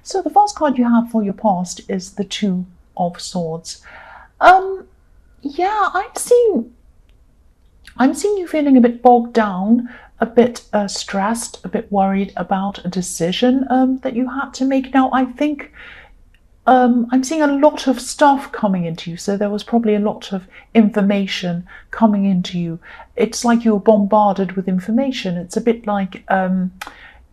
So the first card you have for your past is the Two of Swords. Yeah, I'm seeing you feeling a bit bogged down, a bit stressed, a bit worried about a decision that you had to make. Now, I think I'm seeing a lot of stuff coming into you, so there was probably a lot of information coming into you. It's like you were bombarded with information. It's a bit like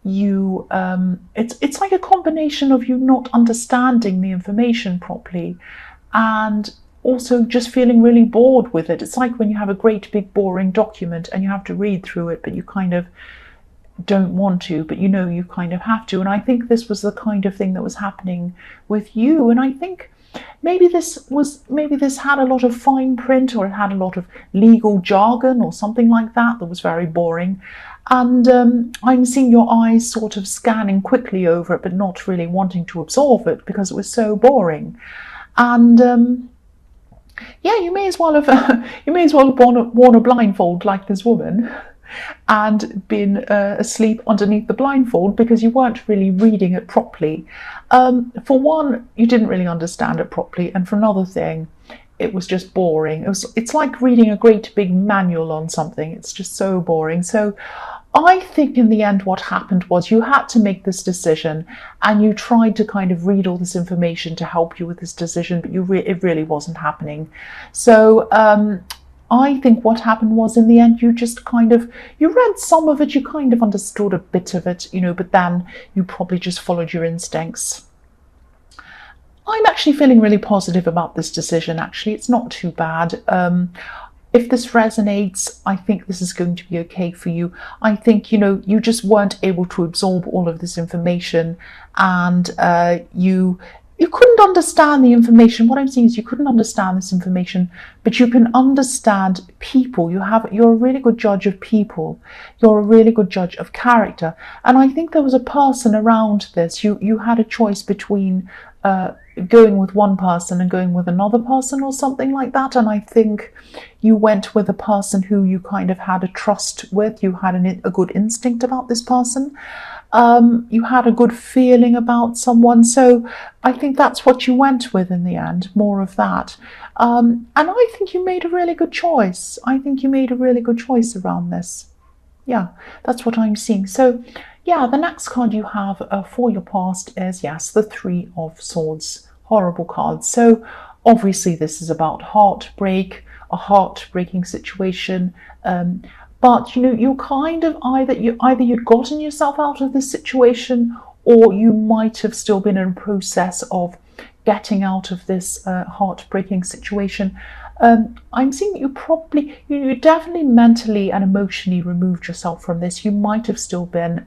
it's like a combination of you not understanding the information properly and also just feeling really bored with it. It's like when you have a great big boring document and you have to read through it, but you kind of don't want to, but you know you kind of have to. And I think this was the kind of thing that was happening with you. And I think maybe this had a lot of fine print, or it had a lot of legal jargon or something like that was very boring. And I'm seeing your eyes sort of scanning quickly over it, but not really wanting to absorb it because it was so boring. And yeah, you may as well have worn a blindfold like this woman and been asleep underneath the blindfold because you weren't really reading it properly. For one, you didn't really understand it properly, and for another thing, it was just boring. It's like reading a great big manual on something. It's just so boring. So I think in the end what happened was you had to make this decision, and you tried to kind of read all this information to help you with this decision, but it really wasn't happening. So I think what happened was in the end you read some of it, you kind of understood a bit of it, but then you probably just followed your instincts. I'm actually feeling really positive about this decision. Actually, it's not too bad. If this resonates, I think this is going to be okay for you. I think, you just weren't able to absorb all of this information, and you couldn't understand the information. What I'm seeing is you couldn't understand this information, but you can understand people. You're a really good judge of people. You're a really good judge of character. And I think there was a person around this. You had a choice between going with one person and going with another person or something like that. And I think you went with a person who you kind of had a trust with. You had a good instinct about this person. You had a good feeling about someone. So I think that's what you went with in the end, more of that. And I think you made a really good choice. I think you made a really good choice around this. Yeah, that's what I'm seeing. So yeah, the next card you have for your past is, yes, the Three of Swords. Horrible card. So obviously this is about heartbreak, a heartbreaking situation. But you kind of either you'd gotten yourself out of this situation, or you might have still been in a process of getting out of this heartbreaking situation. I'm seeing you definitely mentally and emotionally removed yourself from this. You might have still been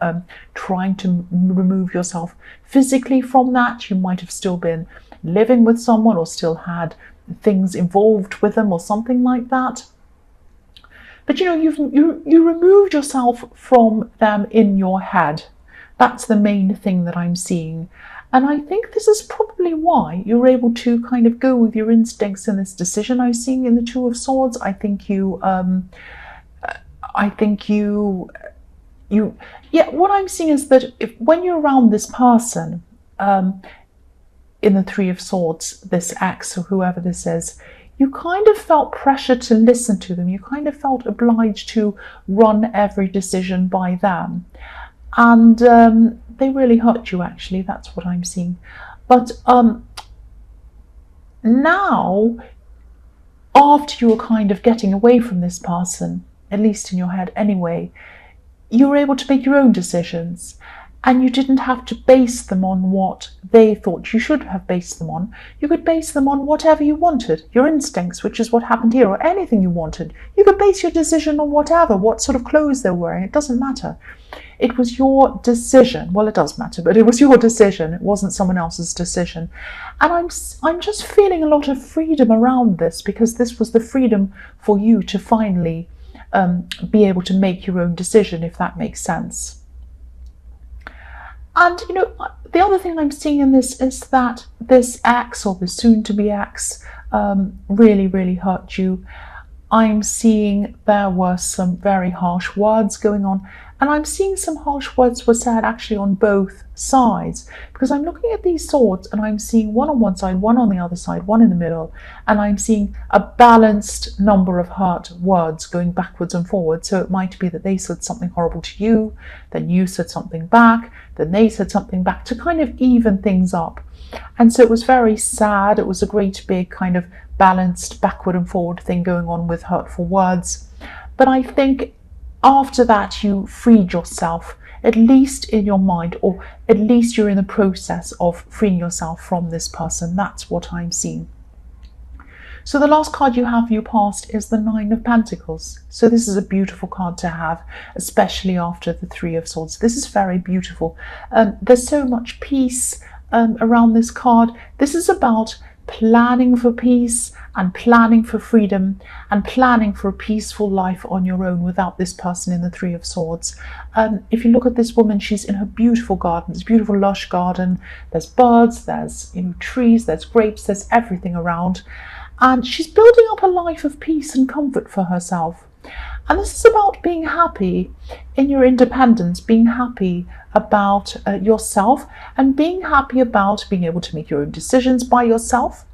trying to remove yourself physically from that. You might have still been living with someone, or still had things involved with them or something like that. But you removed yourself from them in your head. That's the main thing that I'm seeing. And I think this is probably why you're able to kind of go with your instincts in this decision I'm seeing in the Two of Swords. I think what I'm seeing is that when you're around this person, in the Three of Swords, this ex or whoever this is, you kind of felt pressure to listen to them. You kind of felt obliged to run every decision by them. And they really hurt you, actually. That's what I'm seeing. But now, after you're kind of getting away from this person, at least in your head anyway, you're able to make your own decisions. And you didn't have to base them on what they thought you should have based them on. You could base them on whatever you wanted, your instincts, which is what happened here, or anything you wanted. You could base your decision on whatever, what sort of clothes they're wearing. It doesn't matter. It was your decision. Well, it does matter, but it was your decision. It wasn't someone else's decision. And I'm just feeling a lot of freedom around this, because this was the freedom for you to finally be able to make your own decision, if that makes sense. And, the other thing I'm seeing in this is that this ex, or the soon-to-be ex, really, really hurt you. I'm seeing there were some very harsh words going on, And I'm seeing some harsh words were said actually on both sides, because I'm looking at these swords and I'm seeing one on one side, one on the other side, one in the middle, and I'm seeing a balanced number of hurt words going backwards and forwards. So it might be that they said something horrible to you, then you said something back, then they said something back, to kind of even things up. And so it was very sad. It was a great big kind of balanced backward and forward thing going on with hurtful words. But I think after that you freed yourself, at least in your mind, or at least you're in the process of freeing yourself from this person. That's what I'm seeing. So the last card you have for your past is the Nine of Pentacles. So this is a beautiful card to have, especially after the Three of Swords. This is very beautiful. There's so much peace around this card. This is about planning for peace and planning for freedom and planning for a peaceful life on your own without this person in the Three of Swords. If you look at this woman, she's in her beautiful garden. It's a beautiful lush garden. There's birds, there's trees, there's grapes, there's everything around. And she's building up a life of peace and comfort for herself. And this is about being happy in your independence, being happy about yourself, and being happy about being able to make your own decisions by yourself.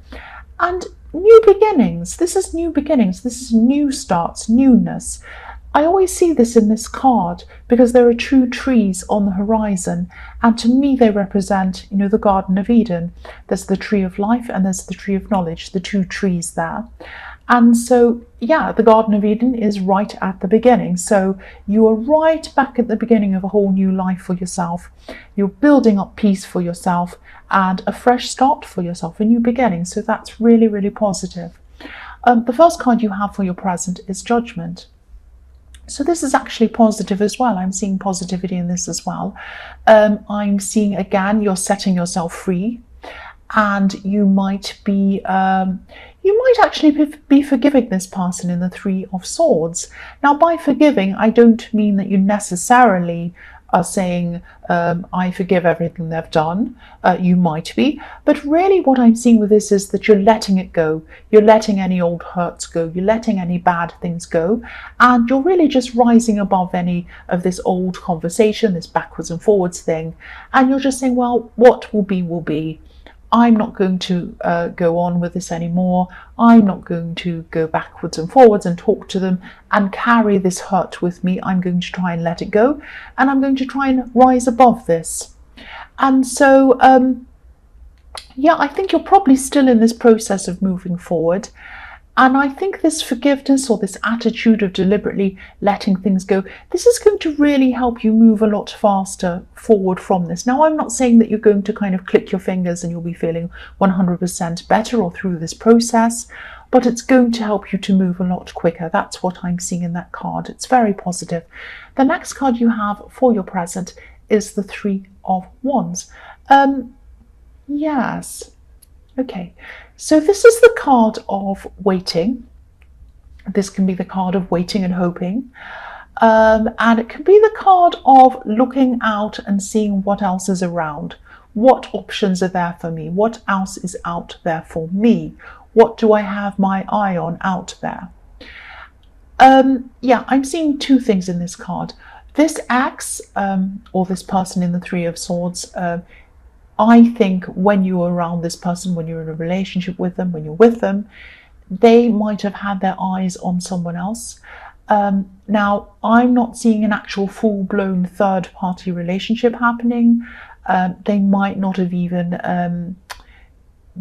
And new beginnings. This is new beginnings. This is new starts, newness. I always see this in this card because there are two trees on the horizon, and to me they represent, the Garden of Eden. There's the tree of life and there's the tree of knowledge, the two trees there. And so, yeah, the Garden of Eden is right at the beginning. So you are right back at the beginning of a whole new life for yourself. You're building up peace for yourself and a fresh start for yourself, a new beginning. So that's really, really positive. The first card you have for your present is Judgment. So this is actually positive as well. I'm seeing positivity in this as well. I'm seeing, again, you're setting yourself free, and you might actually be forgiving this person in the Three of Swords. Now, by forgiving, I don't mean that you necessarily are saying, I forgive everything they've done. You might be, but really what I'm seeing with this is that you're letting it go. You're letting any old hurts go. You're letting any bad things go. And you're really just rising above any of this old conversation, this backwards and forwards thing. And you're just saying, well, what will be, will be. I'm not going to go on with this anymore. I'm not going to go backwards and forwards and talk to them and carry this hurt with me. I'm going to try and let it go, and I'm going to try and rise above this. And so, yeah, I think you're probably still in this process of moving forward. And I think this forgiveness, or this attitude of deliberately letting things go, this is going to really help you move a lot faster forward from this. Now, I'm not saying that you're going to kind of click your fingers and you'll be feeling 100% better or through this process, but it's going to help you to move a lot quicker. That's what I'm seeing in that card. It's very positive. The next card you have for your present is the Three of Wands. Yes. Okay, so this is the card of waiting. This can be the card of waiting and hoping. And it can be the card of looking out and seeing what else is around. What options are there for me? What else is out there for me? What do I have my eye on out there? Yeah, I'm seeing two things in this card. This ex, or this person in the Three of Swords, I think when you're around this person, when you're in a relationship with them, when you're with them, they might have had their eyes on someone else. Now, I'm not seeing an actual full-blown third-party relationship happening. They might not have even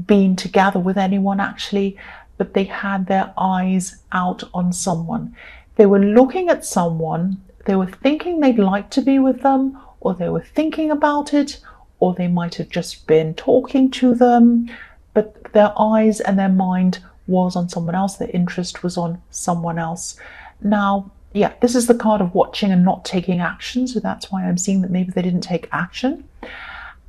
been together with anyone, actually, but they had their eyes out on someone. They were looking at someone, they were thinking they'd like to be with them, or they were thinking about it, or they might have just been talking to them, but their eyes and their mind was on someone else. Their interest was on someone else. Now, yeah, this is the card of watching and not taking action, so that's why I'm seeing that maybe they didn't take action.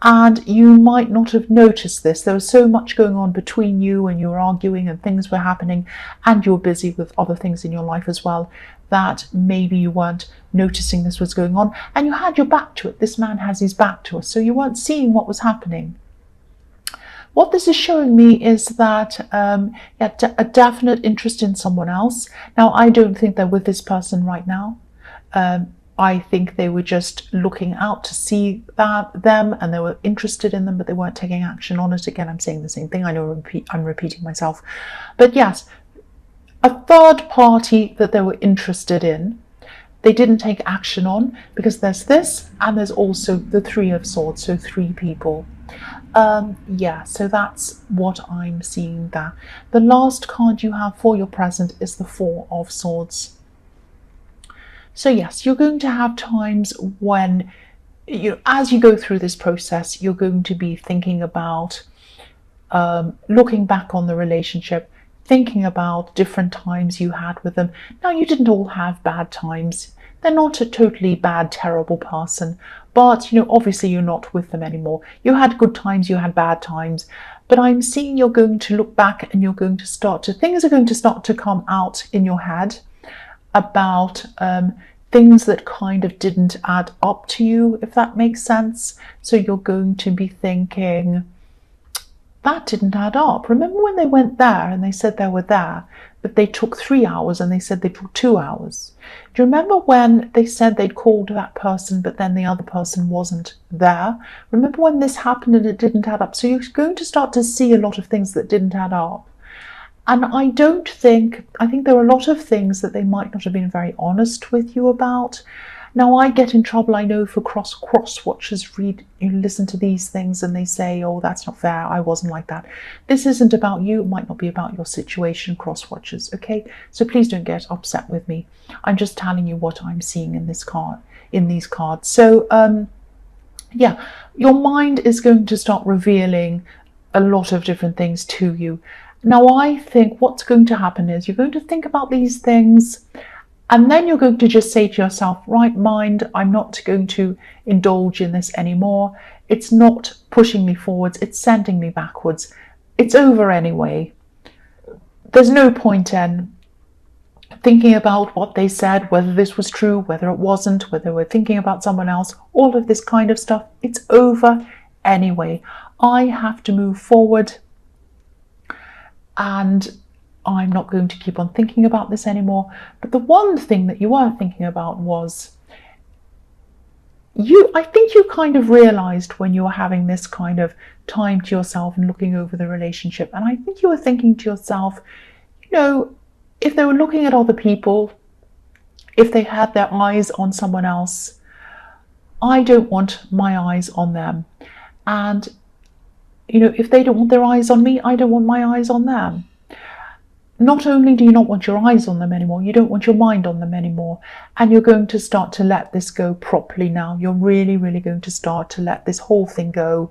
And you might not have noticed this. There was so much going on between you, and you were arguing and things were happening, and you were busy with other things in your life as well, that maybe you weren't noticing this was going on, and you had your back to it. This man has his back to us, so you weren't seeing what was happening. What this is showing me is that a definite interest in someone else. Now, I don't think they're with this person right now. I think they were just looking out to see them, and they were interested in them, but they weren't taking action on it. Again, I'm saying the same thing. I know I'm repeating myself. But yes, a third party that they were interested in, they didn't take action on, because there's this, and there's also the Three of Swords, so 3 people. Yeah, so that's what I'm seeing there. The last card you have for your present is the Four of Swords. So yes, you're going to have times when, as you go through this process, you're going to be thinking about looking back on the relationship, thinking about different times you had with them. Now, you didn't all have bad times. They're not a totally bad, terrible person, but obviously you're not with them anymore. You had good times, you had bad times, but I'm seeing you're going to look back and you're going to things are going to start to come out in your head about things that kind of didn't add up to you, if that makes sense. So you're going to be thinking, that didn't add up. Remember when they went there and they said they were there, but they took 3 hours and they said they took 2 hours? Do you remember when they said they'd called that person, but then the other person wasn't there? Remember when this happened and it didn't add up? So you're going to start to see a lot of things that didn't add up. And I think there are a lot of things that they might not have been very honest with you about. Now, I get in trouble, I know, for cross watchers. Listen to these things and they say, oh, that's not fair, I wasn't like that. This isn't about you, it might not be about your situation, cross watchers, okay? So please don't get upset with me. I'm just telling you what I'm seeing in these cards. So, yeah, your mind is going to start revealing a lot of different things to you. Now, I think what's going to happen is you're going to think about these things, and then you're going to just say to yourself, right, mind, I'm not going to indulge in this anymore. It's not pushing me forwards. It's sending me backwards. It's over anyway. There's no point in thinking about what they said, whether this was true, whether it wasn't, whether we're thinking about someone else, all of this kind of stuff. It's over anyway. I have to move forward, and I'm not going to keep on thinking about this anymore. But the one thing that you were thinking about was, I think you kind of realized when you were having this kind of time to yourself and looking over the relationship, and I think you were thinking to yourself, if they were looking at other people, if they had their eyes on someone else, I don't want my eyes on them. And if they don't want their eyes on me, I don't want my eyes on them. Not only do you not want your eyes on them anymore, you don't want your mind on them anymore. And you're going to start to let this go properly now. You're really, really going to start to let this whole thing go.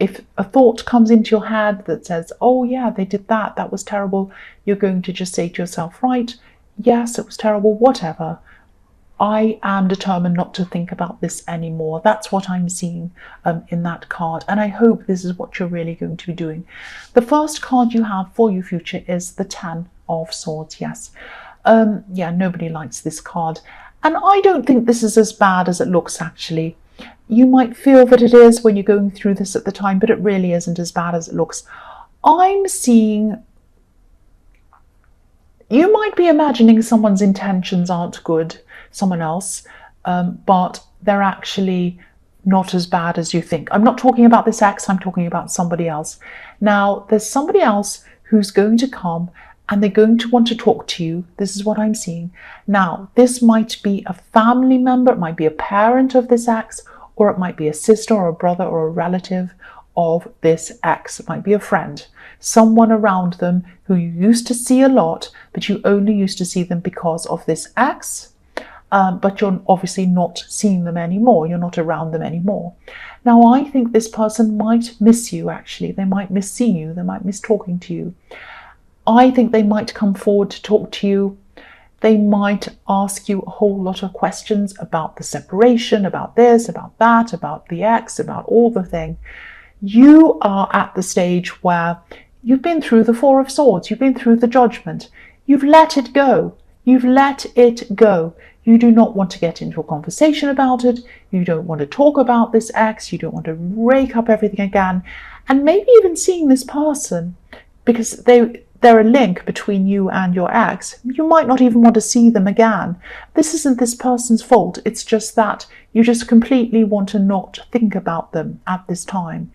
If a thought comes into your head that says, oh yeah, they did that, that was terrible, you're going to just say to yourself, right, yes, it was terrible, whatever. I am determined not to think about this anymore. That's what I'm seeing in that card. And I hope this is what you're really going to be doing. The first card you have for your future is the Ten of Swords. Yes. Yeah, nobody likes this card. And I don't think this is as bad as it looks, actually. You might feel that it is when you're going through this at the time, but it really isn't as bad as it looks. I'm seeing, you might be imagining someone's intentions aren't good, someone else, but they're actually not as bad as you think. I'm not talking about this ex, I'm talking about somebody else. Now, there's somebody else who's going to come and they're going to want to talk to you. This is what I'm seeing. Now, this might be a family member, it might be a parent of this ex, or it might be a sister or a brother or a relative of this ex. It might be a friend, someone around them who you used to see a lot, but you only used to see them because of this ex. But you're obviously not seeing them anymore. You're not around them anymore. Now, I think this person might miss you, actually. They might miss seeing you. They might miss talking to you. I think they might come forward to talk to you. They might ask you a whole lot of questions about the separation, about this, about that, about the ex, about all the thing. You are at the stage where you've been through the Four of Swords. You've been through the Judgment. You've let it go. You've let it go. You do not want to get into a conversation about it. You don't want to talk about this ex. You don't want to rake up everything again. And maybe even seeing this person, because they they're a link between you and your ex. You might not even want to see them again. This isn't this person's fault. It's just that you just completely want to not think about them at this time.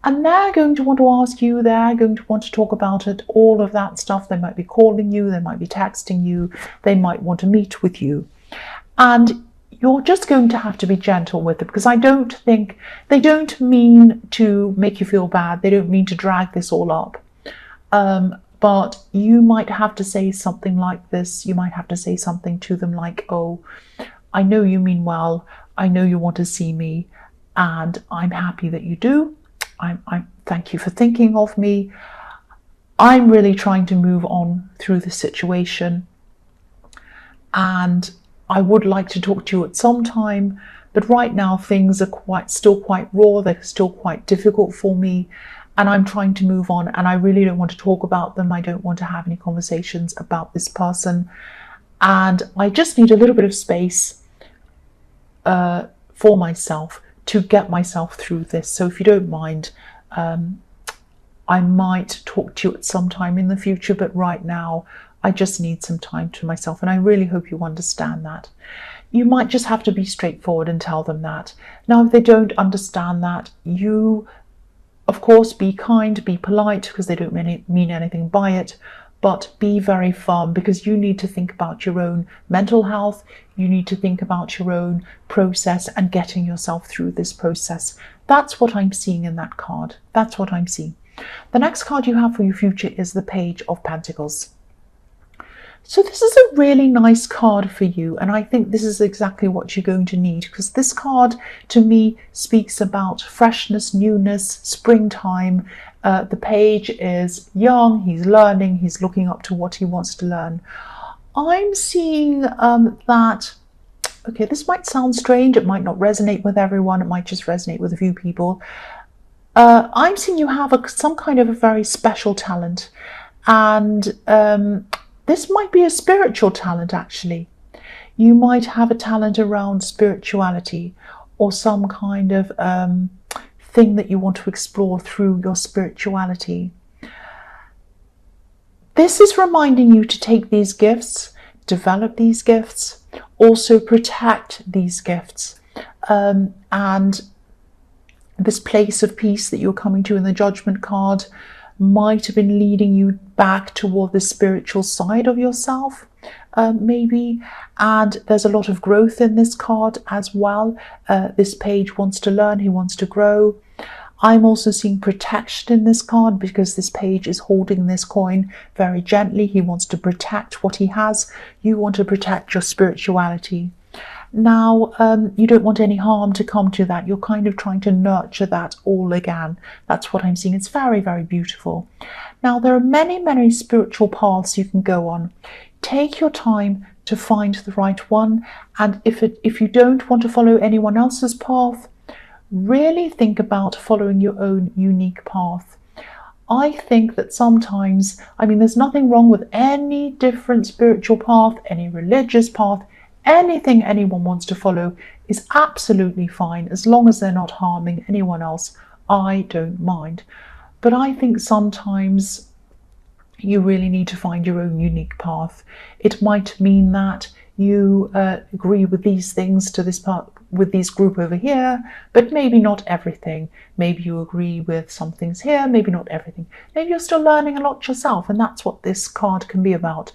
And they're going to want to ask you, they're going to want to talk about it, all of that stuff. They might be calling you, they might be texting you, they might want to meet with you. And you're just going to have to be gentle with them, because I don't think, they don't mean to make you feel bad. They don't mean to drag this all up. But you might have to say something like this. You might have to say something to them like, oh, I know you mean well. I know you want to see me, and I'm happy that you do. I thank you for thinking of me. I'm really trying to move on through the situation, and I would like to talk to you at some time, but right now things are still quite raw. They're still quite difficult for me, and I'm trying to move on, and I really don't want to talk about them. I don't want to have any conversations about this person, and I just need a little bit of space for myself to get myself through this. So if you don't mind, I might talk to you at some time in the future, but right now I just need some time to myself, and I really hope you understand that. You might just have to be straightforward and tell them that. Now, if they don't understand that, you, of course, be kind, be polite, because they don't mean anything by it, but be very firm, because you need to think about your own mental health. You need to think about your own process and getting yourself through this process. That's what I'm seeing in that card. That's what I'm seeing. The next card you have for your future is the Page of Pentacles. So this is a really nice card for you, and I think this is exactly what you're going to need, because this card to me speaks about freshness, newness, springtime. The page is young, he's learning, he's looking up to what he wants to learn. I'm seeing that, okay, this might sound strange, it might not resonate with everyone, it might just resonate with a few people. I'm seeing you have some kind of a very special talent, and this might be a spiritual talent, actually. You might have a talent around spirituality, or some kind of thing that you want to explore through your spirituality. This is reminding you to take these gifts, develop these gifts, also protect these gifts. And this place of peace that you're coming to in the Judgment card might have been leading you back toward the spiritual side of yourself, maybe. And there's a lot of growth in this card as well. This page wants to learn, he wants to grow. I'm also seeing protection in this card, because this page is holding this coin very gently. He wants to protect what he has. You want to protect your spirituality. Now, you don't want any harm to come to that. You're kind of trying to nurture that all again. That's what I'm seeing. It's very, very beautiful. Now, there are many, many spiritual paths you can go on. Take your time to find the right one. And if you don't want to follow anyone else's path, really think about following your own unique path. I think that sometimes, I mean, there's nothing wrong with any different spiritual path, any religious path. Anything anyone wants to follow is absolutely fine, as long as they're not harming anyone else. I don't mind. But I think sometimes you really need to find your own unique path. It might mean that you agree with these things to this part, with this group over here, but maybe not everything. Maybe you agree with some things here, maybe not everything. Maybe you're still learning a lot yourself, and that's what this card can be about.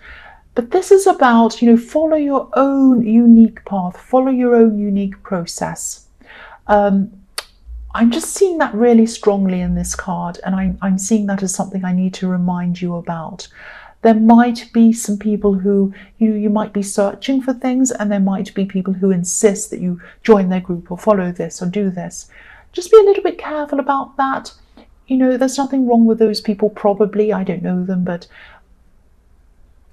But this is about, follow your own unique path, follow your own unique process. I'm just seeing that really strongly in this card, and I'm seeing that as something I need to remind you about. There might be some people who you might be searching for things, and there might be people who insist that you join their group or follow this or do this. Just be a little bit careful about that. There's nothing wrong with those people, probably. I don't know them, but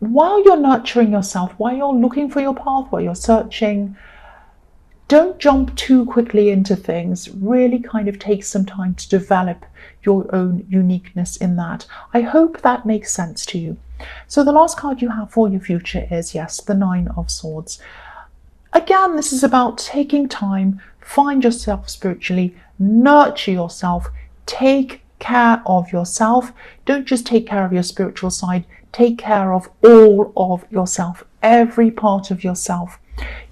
while you're nurturing yourself, while you're looking for your path, while you're searching, don't jump too quickly into things. Really kind of take some time to develop your own uniqueness in that. I hope that makes sense to you. So the last card you have for your future is, yes, the Nine of Swords. Again, this is about taking time, find yourself spiritually, nurture yourself, take care of yourself. Don't just take care of your spiritual side, take care of all of yourself, every part of yourself.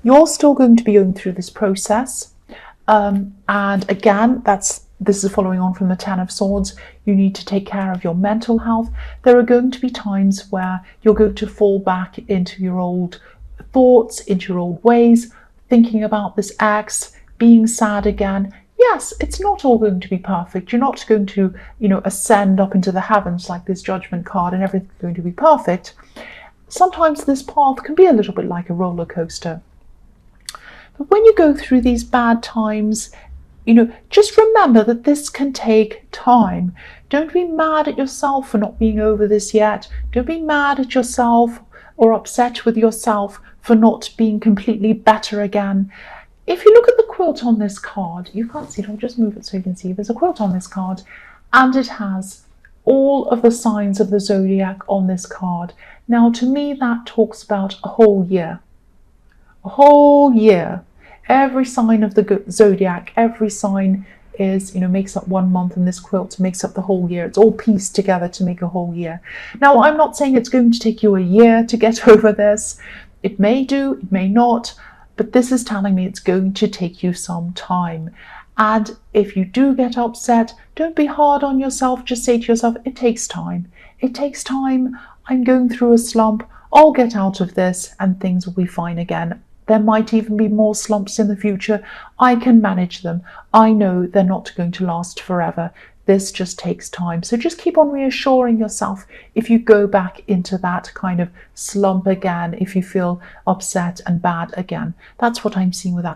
You're still going to be going through this process. And again, this is following on from the Ten of Swords. You need to take care of your mental health. There are going to be times where you're going to fall back into your old thoughts, into your old ways, thinking about this ex, being sad again. Yes, it's not all going to be perfect. You're not going to, ascend up into the heavens like this Judgment card and everything's going to be perfect. Sometimes this path can be a little bit like a roller coaster. But when you go through these bad times, just remember that this can take time. Don't be mad at yourself for not being over this yet. Don't be mad at yourself or upset with yourself for not being completely better again. If you look at the quilt on this card, you can't see it, I'll just move it so you can see. There's a quilt on this card, and it has all of the signs of the zodiac on this card. Now, to me, that talks about a whole year. A whole year. Every sign of the zodiac, every sign is, makes up 1 month, and this quilt makes up the whole year. It's all pieced together to make a whole year. Now, I'm not saying it's going to take you a year to get over this. It may do, it may not, but this is telling me it's going to take you some time. And if you do get upset, don't be hard on yourself. Just say to yourself, it takes time. It takes time. I'm going through a slump. I'll get out of this and things will be fine again. There might even be more slumps in the future. I can manage them. I know they're not going to last forever. This just takes time. So just keep on reassuring yourself if you go back into that kind of slump again, if you feel upset and bad again. That's what I'm seeing with that